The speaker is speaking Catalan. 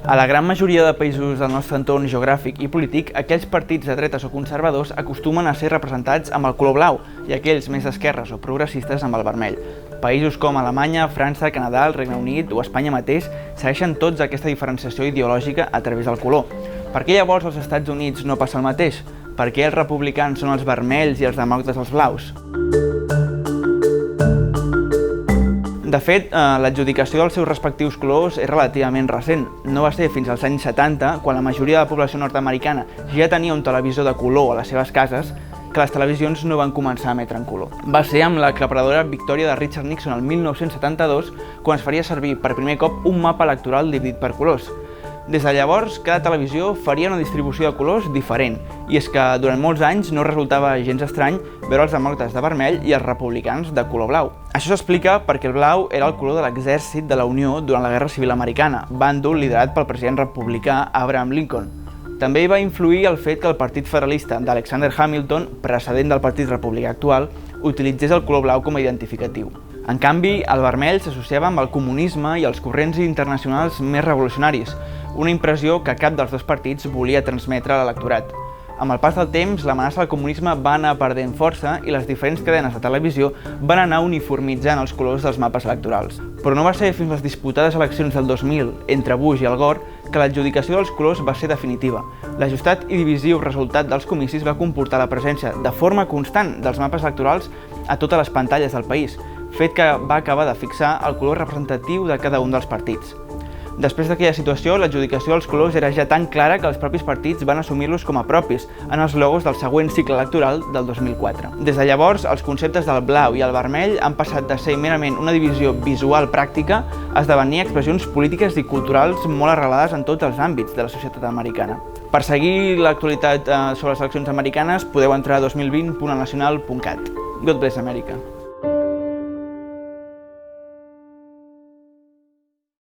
A la gran majoria de països del nostre entorn geogràfic i polític, aquells partits de dretes o conservadors acostumen a ser representats amb el color blau i aquells més d'esquerres o progressistes amb el vermell. Països com Alemanya, França, Canadà, el Regne Unit o Espanya mateix segueixen tots aquesta diferenciació ideològica a través del color. Per què llavors als Estats Units no passa el mateix? Per què els republicans són els vermells i els demòcrates els blaus? De fet, l'adjudicació dels seus respectius colors és relativament recent. No va ser fins als anys 70, quan la majoria de la població nord-americana ja tenia un televisor de color a les seves cases, que les televisions no van començar a emetre en color. Va ser amb l'aclaparadora victòria de Richard Nixon el 1972 quan es faria servir per primer cop un mapa electoral dividit per colors. Des de llavors, cada televisió faria una distribució de colors diferent, i és que durant molts anys no resultava gens estrany veure els demòcrates de vermell i els republicans de color blau. Això s'explica perquè el blau era el color de l'exèrcit de la Unió durant la Guerra Civil Americana, bàndol liderat pel president republicà Abraham Lincoln. També hi va influir el fet que el Partit Federalista d'Alexander Hamilton, precedent del Partit Republicà actual, utilitzés el color blau com a identificatiu. En canvi, el vermell s'associava amb el comunisme i els corrents internacionals més revolucionaris, una impressió que cap dels dos partits volia transmetre a l'electorat. Amb el pas del temps, l'amenaça del comunisme va anar perdent força i les diferents cadenes de televisió van anar uniformitzant els colors dels mapes electorals. Però no va ser fins les disputades eleccions del 2000 entre Bush i Al Gore que l'adjudicació dels colors va ser definitiva. L'ajustat i divisiu resultat dels comicis va comportar la presència de forma constant dels mapes electorals a totes les pantalles del país, fet que va acabar de fixar el color representatiu de cada un dels partits. Després d'aquella situació, l'adjudicació dels colors era ja tan clara que els propis partits van assumir-los com a propis en els logos del següent cicle electoral del 2004. Des de llavors, els conceptes del blau i el vermell han passat de ser merament una divisió visual pràctica a esdevenir expressions polítiques i culturals molt arrelades en tots els àmbits de la societat americana. Per seguir l'actualitat sobre les eleccions americanes podeu entrar a 2020.nacional.cat. God bless America.